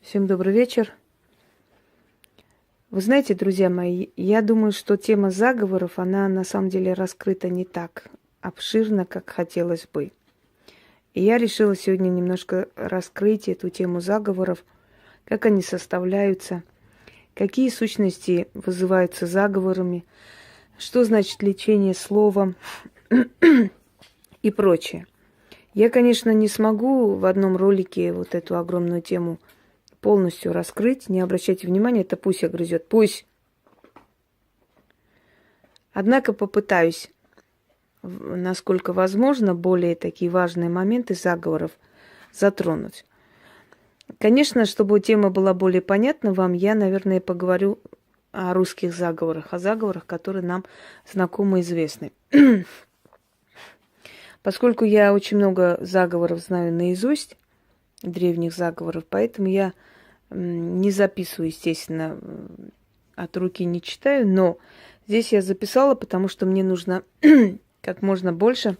Всем добрый вечер. Вы знаете, друзья мои, я думаю, что тема заговоров, она на самом деле раскрыта не так обширно, как хотелось бы. И я решила сегодня немножко раскрыть эту тему заговоров, как они составляются, какие сущности вызываются заговорами, что значит лечение словом и прочее. Я, конечно, не смогу в одном ролике вот эту огромную тему полностью раскрыть, не обращайте внимания, это пусть огрызет, пусть. Однако попытаюсь, насколько возможно, более такие важные моменты заговоров затронуть. Конечно, чтобы тема была более понятна вам, я, наверное, поговорю о русских заговорах, о заговорах, которые нам знакомы и известны. Поскольку я очень много заговоров знаю наизусть, древних заговоров, поэтому я не записываю, естественно, от руки не читаю, но здесь я записала, потому что мне нужно как можно больше,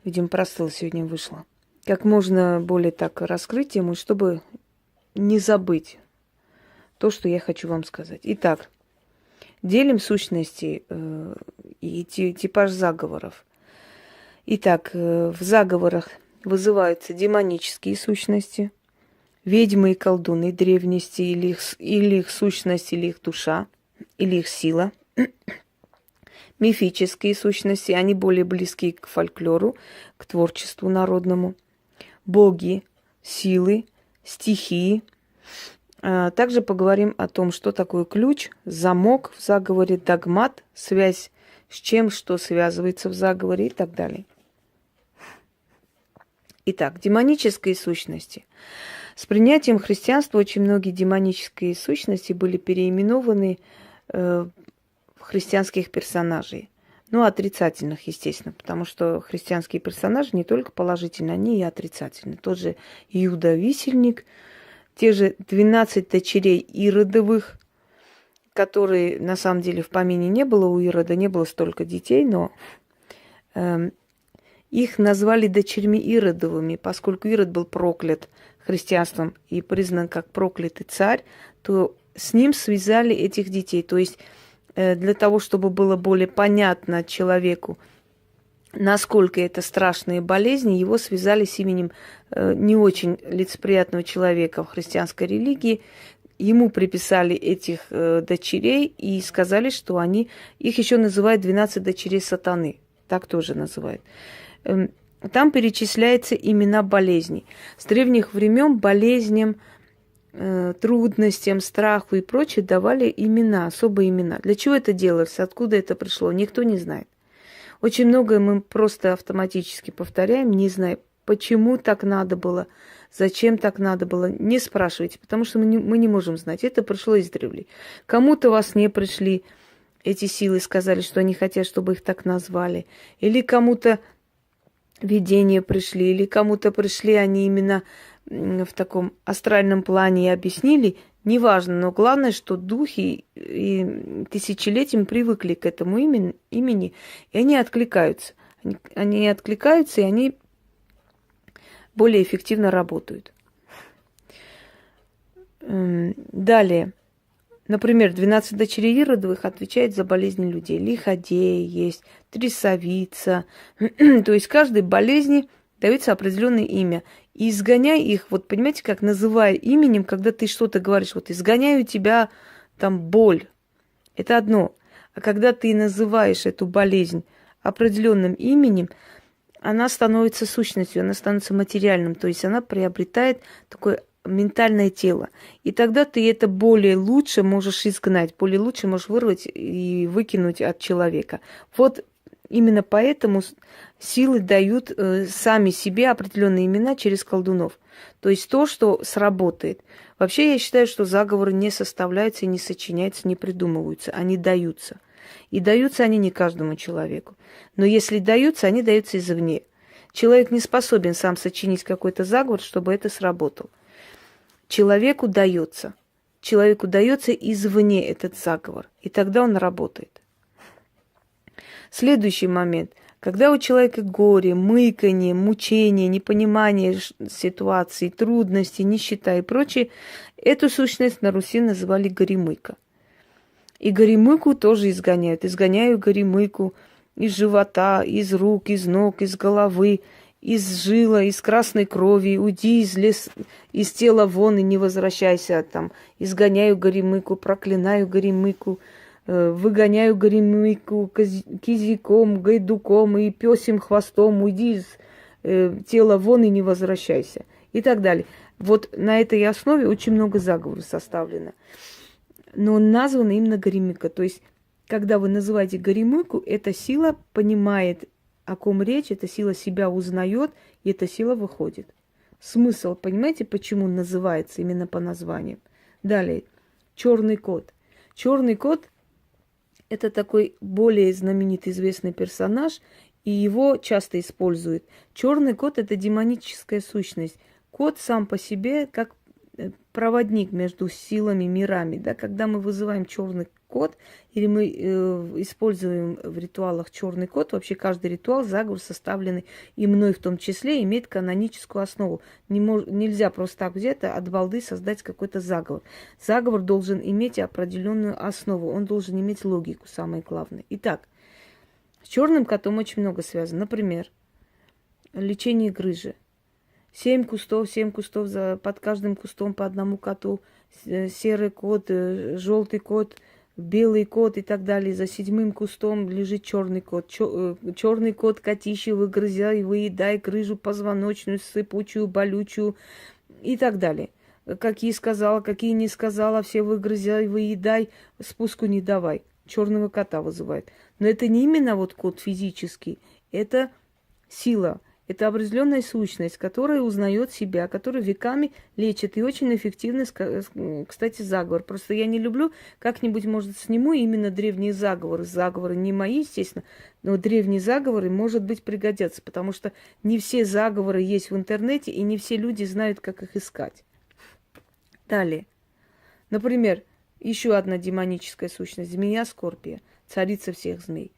видимо, простыл сегодня вышло, как можно более так раскрыть тему, чтобы не забыть то, что я хочу вам сказать. Итак, делим сущности и типаж заговоров. Итак, в заговорах вызываются демонические сущности, ведьмы и колдуны древности, или их сущность, или их душа, или их сила. Мифические сущности, они более близки к фольклору, к творчеству народному. Боги, силы, стихии. Также поговорим о том, что такое ключ, замок в заговоре, догмат, связь с чем, что связывается в заговоре и так далее. Итак, демонические сущности. С принятием христианства очень многие демонические сущности были переименованы в христианских персонажей. Ну, отрицательных, естественно, потому что христианские персонажи не только положительные, они и отрицательные. Тот же Иуда Висельник, те же 12 дочерей Иродовых, которые на самом деле в помине не было, у Ирода не было столько детей, но их назвали дочерьми Иродовыми, поскольку Ирод был проклят христианством и признан как проклятый царь, то с ним связали этих детей. То есть для того, чтобы было более понятно человеку, насколько это страшные болезни, его связали с именем не очень лицеприятного человека в христианской религии. Ему приписали этих дочерей и сказали, что их еще называют 12 дочерей сатаны. Так тоже называют. Там перечисляются имена болезней. С древних времен болезням, трудностям, страху и прочее давали имена, особые имена. Для чего это делалось, откуда это пришло, никто не знает. Очень многое мы просто автоматически повторяем, не зная, почему так надо было, зачем так надо было. Не спрашивайте, потому что мы не можем знать. Это пришло издревле. Кому-то вас не пришли эти силы, сказали, что они хотят, чтобы их так назвали. Или кому-то видения пришли, или кому-то пришли они именно в таком астральном плане и объяснили, неважно, но главное, что духи и тысячелетиями привыкли к этому имени, и они откликаются. Они откликаются, и они более эффективно работают. Далее. Например, 12 дочерей Иродовых отвечает за болезни людей. Лиходея есть, трясовица. То есть каждой болезни дается определенное имя. И изгоняй их, вот понимаете, как называя именем, когда ты что-то говоришь, вот изгоняю тебя там боль. Это одно. А когда ты называешь эту болезнь определенным именем, она становится сущностью, она становится материальным. То есть она приобретает такое ментальное тело. И тогда ты это более лучше можешь изгнать, более лучше можешь вырвать и выкинуть от человека. Вот именно поэтому силы дают сами себе определенные имена через колдунов. То есть то, что сработает. Вообще я считаю, что заговоры не составляются, не сочиняются, не придумываются. Они даются. И даются они не каждому человеку. Но если даются, они даются извне. Человек не способен сам сочинить какой-то заговор, чтобы это сработало. Человеку дается извне этот заговор, и тогда он работает. Следующий момент. Когда у человека горе, мыканье, мучение, непонимание ситуации, трудности, нищета и прочее, эту сущность на Руси называли горемыка. И горемыку тоже изгоняют. Изгоняю горемыку из живота, из рук, из ног, из головы, из жила, из красной крови. Уйди из тела вон и не возвращайся. Там, изгоняю горемыку, проклинаю горемыку, выгоняю горемыку кизиком, гайдуком и пёсим хвостом. Уйди из тела вон и не возвращайся. И так далее. Вот на этой основе очень много заговоров составлено. Но он назван именно горемыка. То есть, когда вы называете горемыку, эта сила понимает, о ком речь, эта сила себя узнает, и эта сила выходит. Смысл, понимаете, почему называется именно по названию? Далее, черный кот. Черный кот – это такой более знаменитый, известный персонаж, и его часто используют. Черный кот – это демоническая сущность. Кот сам по себе как проводник между силами, мирами. Да? Когда мы вызываем черный кот, или мы используем в ритуалах черный кот, вообще каждый ритуал, заговор, составленный и мной в том числе, имеет каноническую основу. Нельзя просто так взять, от балды создать какой-то заговор. Заговор должен иметь определенную основу, он должен иметь логику, самое главное. Итак, с черным котом очень много связано. Например, лечение грыжи. 7 кустов, под каждым кустом по одному коту. Серый кот, желтый кот, белый кот и так далее. За 7 кустом лежит черный кот. Черный кот, котище, выгрызай, выедай грыжу позвоночную, сыпучую, болючую и так далее. Какие сказала, какие не сказала, все выгрызай, выедай, спуску не давай. Черного кота вызывает. Но это не именно вот кот физический, это сила. Это определенная сущность, которая узнает себя, которая веками лечит. И очень эффективно, кстати, заговор. Просто я не люблю, как-нибудь, может, сниму именно древние заговоры. Заговоры не мои, естественно, но древние заговоры, может быть, пригодятся. Потому что не все заговоры есть в интернете, и не все люди знают, как их искать. Далее. Например, еще одна демоническая сущность. Змея Скорпия, царица всех змей.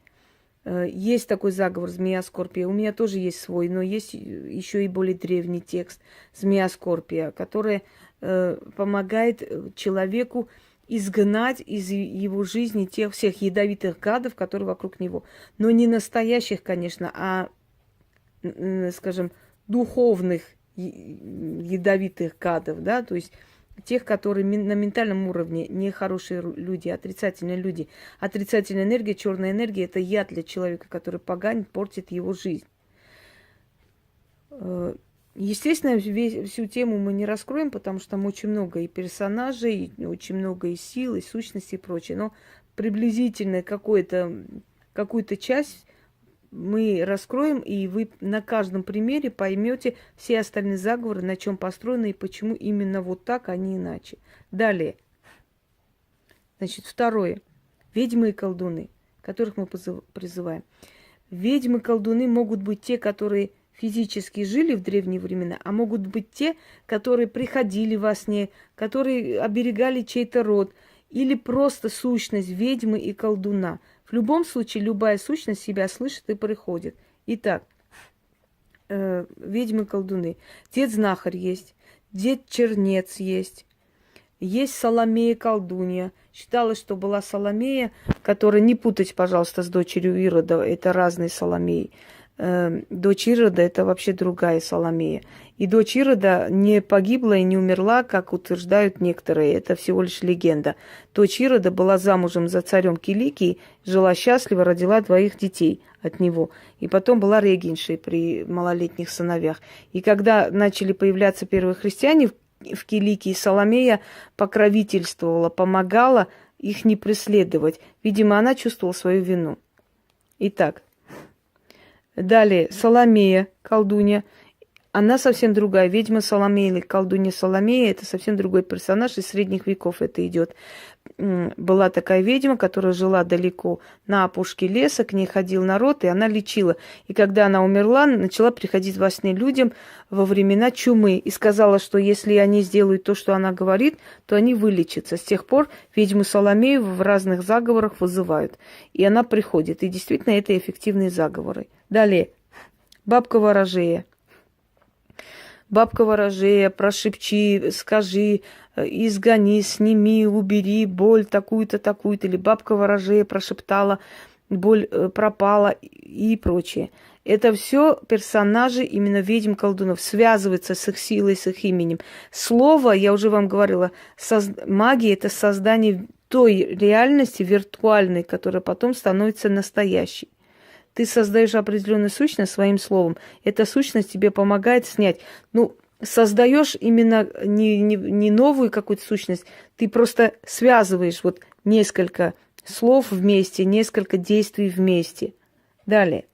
Есть такой заговор «Змея Скорпия». У меня тоже есть свой, но есть еще и более древний текст «Змея Скорпия», который помогает человеку изгнать из его жизни тех всех ядовитых гадов, которые вокруг него. Но не настоящих, конечно, а, скажем, духовных ядовитых гадов, да, то есть тех, которые на ментальном уровне нехорошие люди, отрицательные люди. Отрицательная энергия, черная энергия – это яд для человека, который поганит, портит его жизнь. Естественно, всю тему мы не раскроем, потому что там очень много и персонажей, и очень много и сил, и сущностей и прочее. Но приблизительно какую-то часть мы раскроем, и вы на каждом примере поймете все остальные заговоры, на чем построены и почему именно вот так, а не иначе. Далее. Значит, второе. Ведьмы и колдуны, которых мы призываем. Ведьмы и колдуны могут быть те, которые физически жили в древние времена, а могут быть те, которые приходили во сне, которые оберегали чей-то род, или просто сущность ведьмы и колдуна. В любом случае, любая сущность себя слышит и приходит. Итак, ведьмы и колдуны. Дед-знахарь есть, дед-чернец есть, есть Соломея-колдунья. Считалось, что была Соломея, которая, не путать, пожалуйста, с дочерью Ирода, это разные Соломеи. Дочь Ирода – это вообще другая Соломея. И дочь Ирода не погибла и не умерла, как утверждают некоторые. Это всего лишь легенда. Дочь Ирода была замужем за царем Киликией, жила счастливо, родила 2 детей от него. И потом была регеншей при малолетних сыновьях. И когда начали появляться первые христиане в Киликии, Соломея покровительствовала, помогала их не преследовать. Видимо, она чувствовала свою вину. Итак, далее Соломея, колдунья. Она совсем другая. Ведьма Соломея или колдунья Соломея – это совсем другой персонаж, из средних веков это идет. Была такая ведьма, которая жила далеко на опушке леса, к ней ходил народ, и она лечила. И когда она умерла, начала приходить во сне людям во времена чумы. И сказала, что если они сделают то, что она говорит, то они вылечатся. С тех пор ведьму Соломею в разных заговорах вызывают. И она приходит. И действительно, это эффективные заговоры. Далее. Бабка ворожея. Бабка ворожея, прошепчи, скажи, изгони, сними, убери боль такую-то, такую-то. Или бабка ворожея прошептала, боль пропала и прочее. Это все персонажи именно ведьм-колдунов, связываются с их силой, с их именем. Слово, я уже вам говорила, магия – это создание той реальности виртуальной, которая потом становится настоящей. Ты создаешь определенную сущность своим словом. Эта сущность тебе помогает снять. Ну, создаешь именно не новую какую-то сущность, ты просто связываешь вот несколько слов вместе, несколько действий вместе. Далее.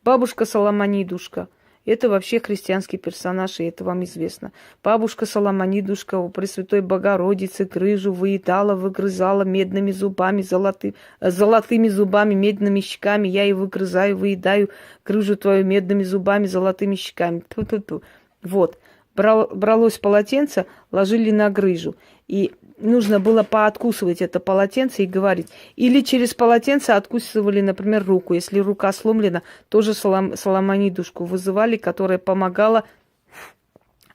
Бабушка Соломонидушка. Это вообще христианский персонаж, и это вам известно. Бабушка Соломонидушка у Пресвятой Богородицы крыжу выедала, выгрызала медными зубами, золотыми зубами, медными щеками. Я и выгрызаю, выедаю крыжу твою медными зубами, золотыми щеками. Ту-ту-ту. Вот. Бралось полотенце, ложили на грыжу. И нужно было пооткусывать это полотенце и говорить. Или через полотенце откусывали, например, руку. Если рука сломлена, тоже Соломонидушку вызывали, которая помогала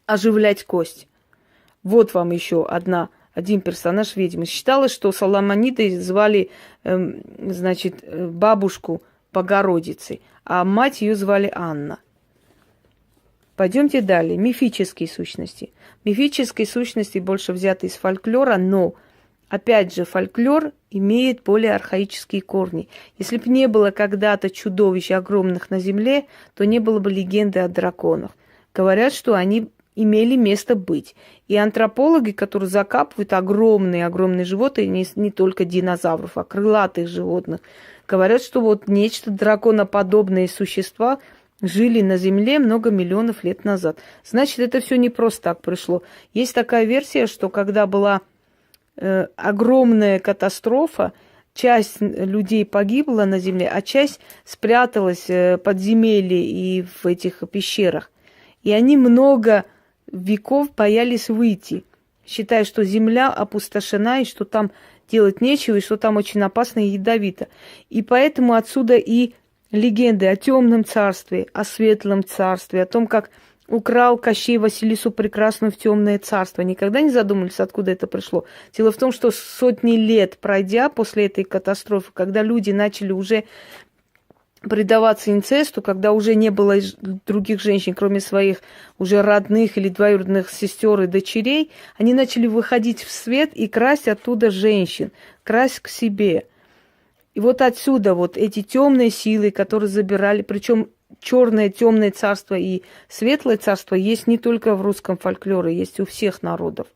оживлять кость. Вот вам еще один персонаж ведьмы. Считалось, что Соломонидой звали, бабушку Богородицы, а мать ее звали Анна. Пойдемте далее. Мифические сущности. Мифические сущности больше взяты из фольклора, но, опять же, фольклор имеет более архаические корни. Если бы не было когда-то чудовищ огромных на земле, то не было бы легенды о драконах. Говорят, что они имели место быть. И антропологи, которые закапывают огромные животные, не только динозавров, а крылатых животных, говорят, что вот нечто драконоподобные существа жили на Земле много миллионов лет назад. Значит, это все не просто так пришло. Есть такая версия, что когда была огромная катастрофа, часть людей погибла на Земле, а часть спряталась в подземелье и в этих пещерах. И они много веков боялись выйти, считая, что Земля опустошена, и что там делать нечего, и что там очень опасно и ядовито. И поэтому отсюда и легенды о темном царстве, о светлом царстве, о том, как украл Кощей Василису Прекрасную в темное царство. Никогда не задумывались, откуда это пришло? Дело в том, что сотни лет пройдя после этой катастрофы, когда люди начали уже предаваться инцесту, когда уже не было других женщин, кроме своих уже родных или двоюродных сестер и дочерей, они начали выходить в свет и красть оттуда женщин, красть к себе. И вот отсюда вот эти темные силы, которые забирали, причем черное, темное царство и светлое царство есть не только в русском фольклоре, есть у всех народов.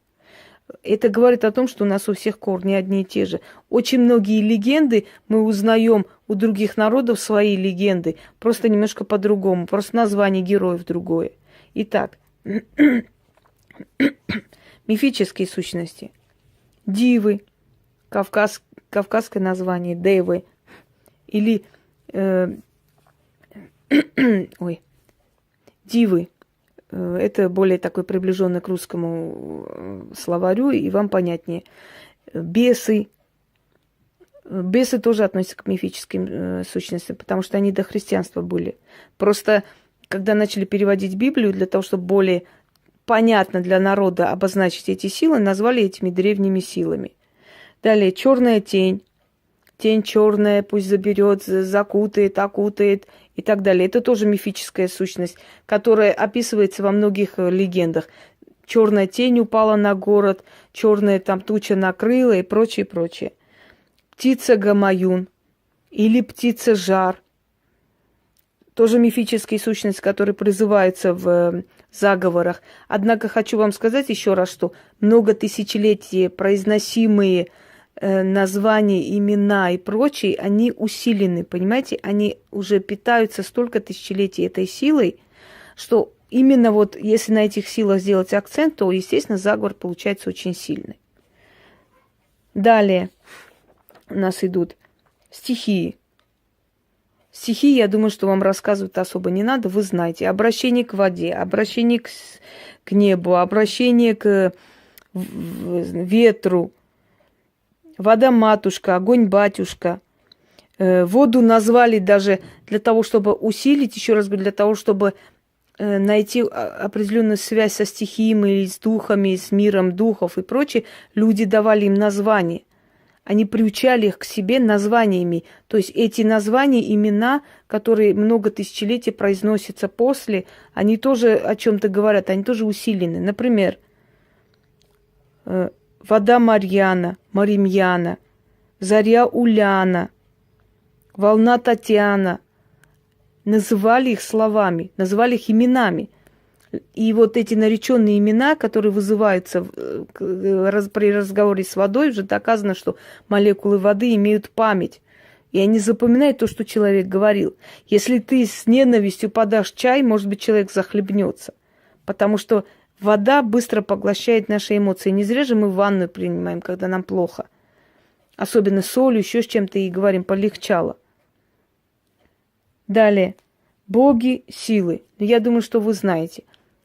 Это говорит о том, что у нас у всех корни одни и те же. Очень многие легенды мы узнаем у других народов, свои легенды, просто немножко по-другому, просто название героев другое. Итак, мифические сущности. Дивы, кавказское название, девы, или дивы. Это более такой приближенный к русскому словарю, и вам понятнее. Бесы. Бесы тоже относятся к мифическим сущностям, потому что они до христианства были. Просто, когда начали переводить Библию, для того, чтобы более понятно для народа обозначить эти силы, назвали этими древними силами. Далее, черная тень. Тень черная, пусть заберет, закутает, окутает и так далее. Это тоже мифическая сущность, которая описывается во многих легендах. Черная тень упала на город, черная там туча накрыла и прочее, прочее. Птица Гамаюн или птица Жар. Тоже мифические сущности, которые призываются в заговорах. Однако хочу вам сказать еще раз, что много тысячелетий произносимые названия, имена и прочие, они усилены, понимаете? Они уже питаются столько тысячелетий этой силой, что именно вот если на этих силах сделать акцент, то, естественно, заговор получается очень сильный. Далее у нас идут стихии. Стихи, я думаю, что вам рассказывать особо не надо, вы знаете. Обращение к воде, обращение к небу, обращение к ветру. Вода-матушка, огонь-батюшка. Воду назвали даже для того, чтобы усилить, еще раз говорю, для того, чтобы найти определенную связь со стихиями, с духами, с миром духов и прочее. Люди давали им названия. Они приучали их к себе названиями. То есть эти названия, имена, которые много тысячелетий произносятся после, они тоже о чем-то говорят, они тоже усилены. Например, вода Марьяна, Маримьяна, заря Уляна, волна Татьяна. Называли их словами, называли их именами. И вот эти нареченные имена, которые вызываются при разговоре с водой, уже доказано, что молекулы воды имеют память. И они запоминают то, что человек говорил. Если ты с ненавистью подашь чай, может быть, человек захлебнется. Потому что вода быстро поглощает наши эмоции. Не зря же мы ванную принимаем, когда нам плохо. Особенно солью, еще с чем-то и говорим, полегчало. Далее. Боги силы. Я думаю, что вы знаете.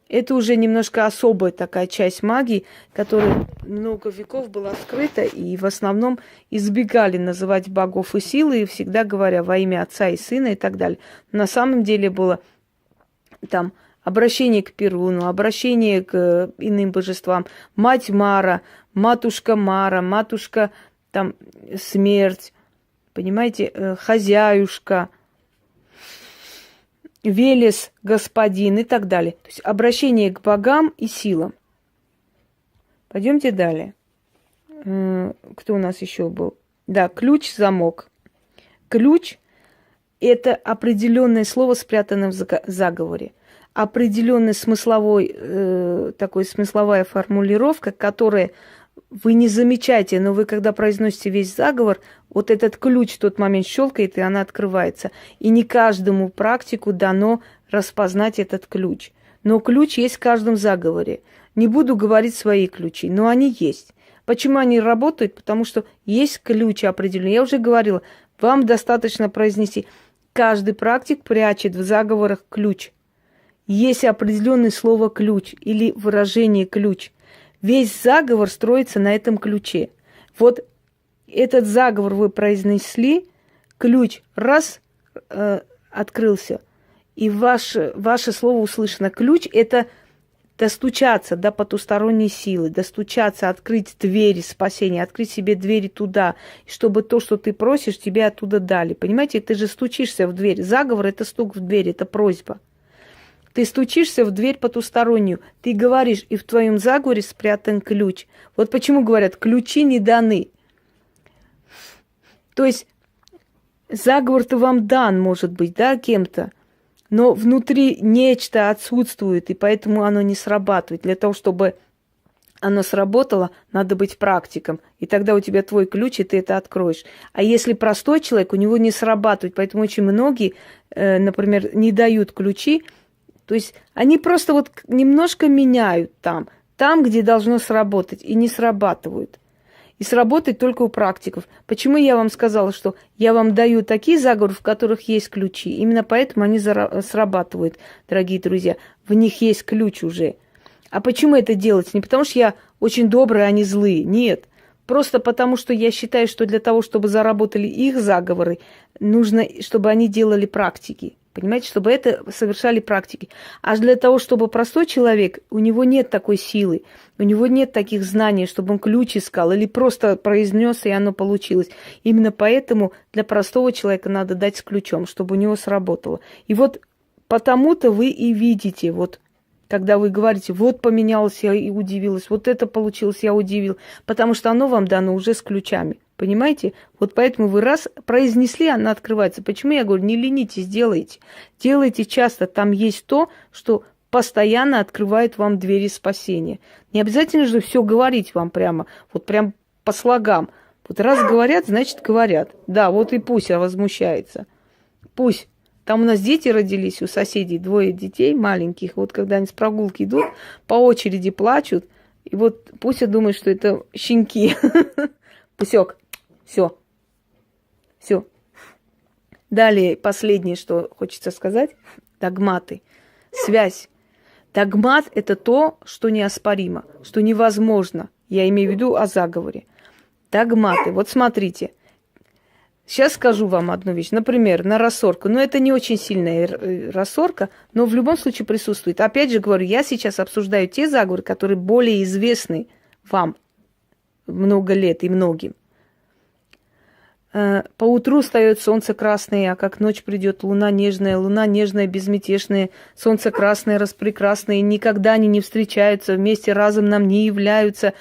Это уже немножко особая такая часть магии, которая много веков была скрыта, и в основном избегали называть богов и силы, и всегда говоря во имя Отца и Сына и так далее. Но на самом деле было там обращение к Перуну, обращение к иным божествам. Мать Мара, матушка там смерть, понимаете, хозяюшка, Велес, господин и так далее. То есть обращение к богам и силам. Пойдемте далее. Кто у нас еще был? Да, ключ, замок. Ключ – это определенное слово, спрятанное в заговоре. Определенная смысловая формулировка, которая вы не замечаете, но вы, когда произносите весь заговор, вот этот ключ в тот момент щелкает, и она открывается. И не каждому практику дано распознать этот ключ. Но ключ есть в каждом заговоре. Не буду говорить свои ключи, но они есть. Почему они работают? Потому что есть ключ определенный. Я уже говорила, вам достаточно произнести. Каждый практик прячет в заговорах ключ. Есть определенное слово ключ или выражение ключ. Весь заговор строится на этом ключе. Вот этот заговор вы произнесли, ключ раз открылся, и ваше слово услышано. Ключ – это достучаться до потусторонней силы, достучаться, открыть двери спасения, открыть себе двери туда, чтобы то, что ты просишь, тебе оттуда дали. Понимаете, ты же стучишься в дверь. Заговор – это стук в дверь, это просьба. Ты стучишься в дверь потустороннюю, ты говоришь, и в твоем заговоре спрятан ключ. Вот почему говорят, ключи не даны. То есть заговор-то вам дан, может быть, да, кем-то, но внутри нечто отсутствует, и поэтому оно не срабатывает. Для того, чтобы оно сработало, надо быть практиком. И тогда у тебя твой ключ, и ты это откроешь. А если простой человек, у него не срабатывает. Поэтому очень многие, например, не дают ключи. То есть они просто вот немножко меняют там, где должно сработать, и не срабатывают. И сработает только у практиков. Почему я вам сказала, что я вам даю такие заговоры, в которых есть ключи? Именно поэтому они срабатывают, дорогие друзья. В них есть ключ уже. А почему это делать? Не потому что я очень добрый, они злые. Нет. Просто потому, что я считаю, что для того, чтобы заработали их заговоры, нужно, чтобы они делали практики. Понимаете, чтобы это совершали практики. А для того, чтобы простой человек, у него нет такой силы, у него нет таких знаний, чтобы он ключ искал или просто произнес, и оно получилось. Именно поэтому для простого человека надо дать с ключом, чтобы у него сработало. И вот потому-то вы и видите, вот когда вы говорите, вот поменялось, я и удивилась, вот это получилось, я удивил, потому что оно вам дано уже с ключами. Понимаете? Вот поэтому вы раз произнесли, она открывается. Почему я говорю, не ленитесь, делайте. Делайте часто. Там есть то, что постоянно открывает вам двери спасения. Не обязательно же все говорить вам прямо, вот прям по слогам. Вот раз говорят, значит говорят. Да, вот и пусть возмущается. Пусть Там у нас дети родились, у соседей 2 детей маленьких. Вот когда они с прогулки идут, по очереди плачут. И вот Пуся думает, что это щенки. Пусек. Все. Все. Далее, последнее, что хочется сказать. Догматы. Связь. Догмат – это то, что неоспоримо, что невозможно. Я имею в виду о заговоре. Догматы. Вот смотрите. Сейчас скажу вам одну вещь. Например, на рассорку. Но это не очень сильная рассорка, но в любом случае присутствует. Опять же говорю, я сейчас обсуждаю те заговоры, которые более известны вам много лет и многим. Поутру встает солнце красное, а как ночь придет луна нежная, безмятежная, солнце красное, распрекрасное, никогда они не встречаются, вместе разом нам не являются.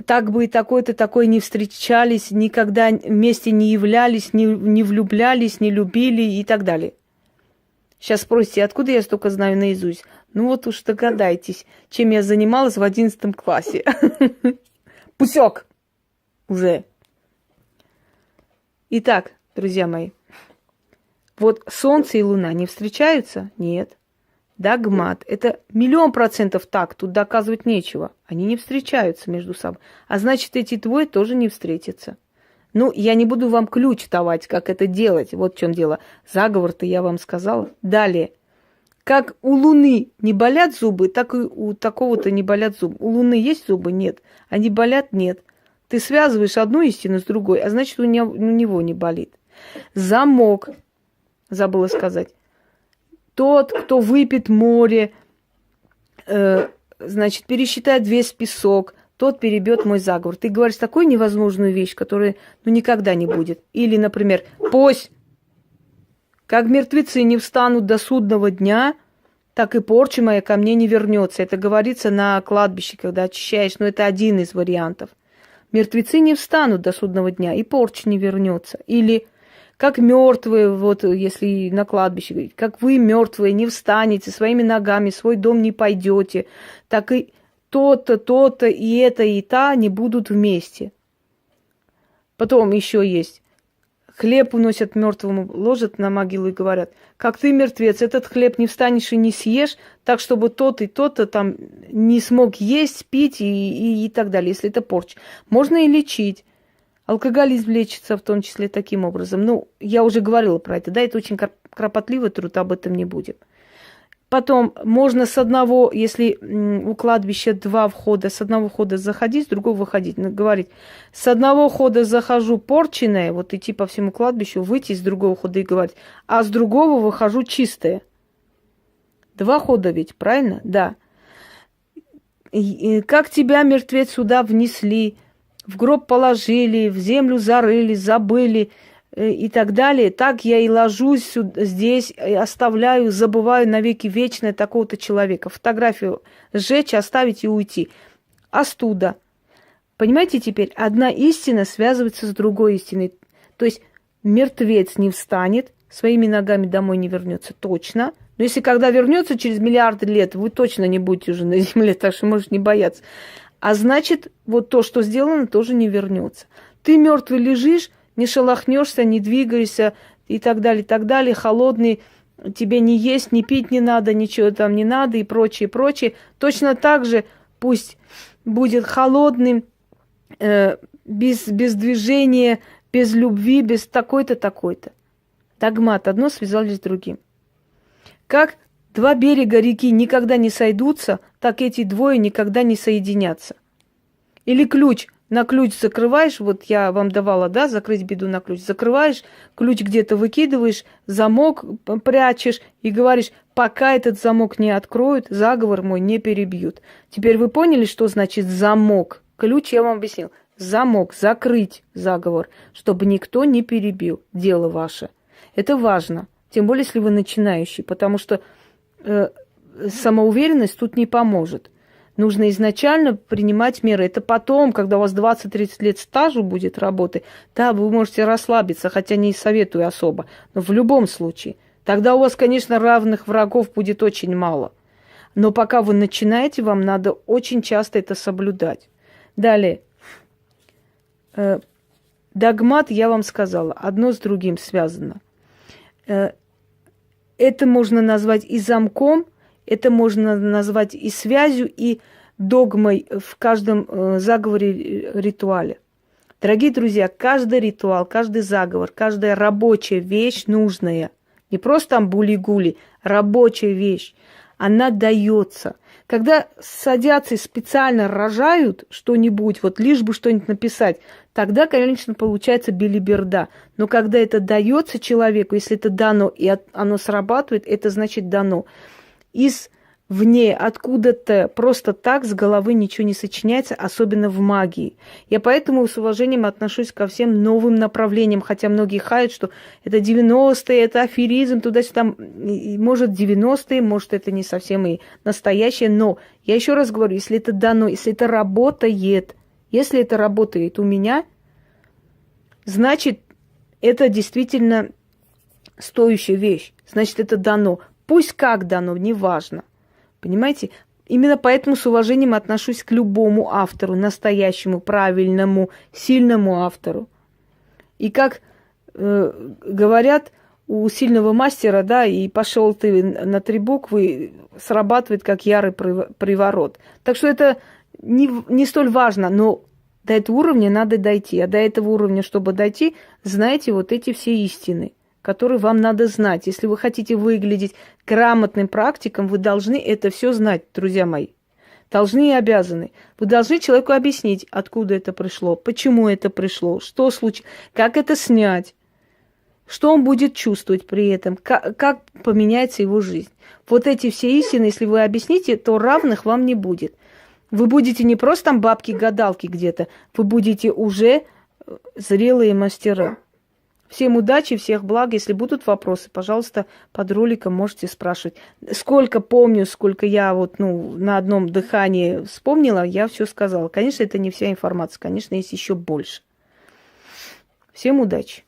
Так бы и такой-то такой не встречались, никогда вместе не являлись, не влюблялись, не любили и так далее. Сейчас спросите, откуда я столько знаю наизусть? Ну вот уж догадайтесь, чем я занималась в 11 классе. Пусек! Уже. Итак, друзья мои, вот солнце и луна не встречаются? Нет. Догмат. Это 1000000% так, тут доказывать нечего. Они не встречаются между собой. А значит, эти двое тоже не встретятся. Ну, я не буду вам ключ давать, как это делать. Вот в чем дело. Заговор-то я вам сказала. Далее. Как у Луны не болят зубы, так и у такого-то не болят зубы. У Луны есть зубы? Нет. Они болят? Нет. Ты связываешь одну истину с другой, а значит, у него не болит. Замок. Забыла сказать. Тот, кто выпьет море, значит, пересчитает весь песок, тот перебьет мой заговор. Ты говоришь такую невозможную вещь, которая никогда не будет. Или, например, пусть, как мертвецы не встанут до судного дня, так и порча моя ко мне не вернется. Это говорится на кладбище, когда очищаешь, но это один из вариантов. Мертвецы не встанут до судного дня, и порча не вернется. Или как мертвые, вот если на кладбище говорить, как вы мертвые не встанете своими ногами, в свой дом не пойдете, так и то-то, то-то, и это, и та не будут вместе. Потом еще есть. Хлеб уносят мертвому, ложат на могилу и говорят, как ты мертвец, этот хлеб не встанешь и не съешь, так чтобы тот и тот-то там не смог есть, пить и так далее, если это порча. Можно и лечить. Алкоголизм лечится в том числе таким образом. Ну, я уже говорила про это, да, это очень кропотливый труд, об этом не будем. Потом можно с одного, если у кладбища 2 входа, с одного входа заходить, с другого выходить. Говорить, с одного хода захожу порченное, вот идти по всему кладбищу, выйти с другого хода и говорить, а с другого выхожу чистое. 2 хода ведь, правильно? Да. И как тебя, мертвец, сюда внесли, в гроб положили, в землю зарыли, забыли и так далее. Так я и ложусь здесь, оставляю, забываю навеки вечное такого-то человека. Фотографию сжечь, оставить и уйти. Остуда. Понимаете теперь? Одна истина связывается с другой истиной. То есть мертвец не встанет, своими ногами домой не вернется, точно. Но если когда вернется через миллиарды лет, вы точно не будете уже на земле, так что можешь не бояться. А значит, вот то, что сделано, тоже не вернется. Ты мертвый лежишь, не шелохнешься, не двигаешься и так далее, холодный, тебе не есть, не пить не надо, ничего там не надо и прочее, прочее. Точно так же пусть будет холодным, без движения, без любви, без такой-то, такой-то. Догмат. Одно связались с другим. Как 2 берега реки никогда не сойдутся, так эти двое никогда не соединятся. Или ключ. На ключ закрываешь, вот я вам давала, да, закрыть беду на ключ. Закрываешь, ключ где-то выкидываешь, замок прячешь и говоришь, пока этот замок не откроют, заговор мой не перебьют. Теперь вы поняли, что значит замок? Ключ я вам объяснил. Замок, закрыть заговор, чтобы никто не перебил. Дело ваше. Это важно. Тем более, если вы начинающий, потому что самоуверенность тут не поможет. Нужно изначально принимать меры. Это потом, когда у вас 20-30 лет стажу будет работы, да, вы можете расслабиться, хотя не советую особо. Но в любом случае. Тогда у вас, конечно, равных врагов будет очень мало. Но пока вы начинаете, вам надо очень часто это соблюдать. Далее. Догмат, я вам сказала, одно с другим связано. Это можно назвать и замком, это можно назвать и связью, и догмой в каждом заговоре, ритуале. Дорогие друзья, каждый ритуал, каждый заговор, каждая рабочая вещь нужная, не просто там були-гули, рабочая вещь, она дается. Когда садятся и специально рожают что-нибудь, вот лишь бы что-нибудь написать, тогда, конечно, получается белиберда. Но когда это дается человеку, если это дано и оно срабатывает, это значит дано. Извне, откуда-то, просто так с головы ничего не сочиняется, особенно в магии. Я поэтому с уважением отношусь ко всем новым направлениям, хотя многие хаят, что это 90-е, это аферизм, туда-сюда. Может, 90-е, может, это не совсем и настоящее, но я еще раз говорю, если это дано, если это работает у меня, значит, это действительно стоящая вещь, значит, это дано. Пусть как дано, неважно. Понимаете? Именно поэтому с уважением отношусь к любому автору, настоящему, правильному, сильному автору. И как говорят, у сильного мастера, да, и пошел ты на 3 буквы, срабатывает как ярый приворот. Так что это не столь важно, но до этого уровня надо дойти. А до этого уровня, чтобы дойти, знаете вот эти все истины, которые вам надо знать. Если вы хотите выглядеть грамотным практиком, вы должны это все знать, друзья мои. Должны и обязаны. Вы должны человеку объяснить, откуда это пришло, почему это пришло, что случилось, как это снять, что он будет чувствовать при этом, как поменяется его жизнь. Вот эти все истины, если вы объясните, то равных вам не будет. Вы будете не просто там бабки-гадалки где-то, вы будете уже зрелые мастера. Всем удачи, всех благ. Если будут вопросы, пожалуйста, под роликом можете спрашивать. Сколько помню, сколько я вот, на одном дыхании вспомнила, я все сказала. Конечно, это не вся информация. Конечно, есть еще больше. Всем удачи.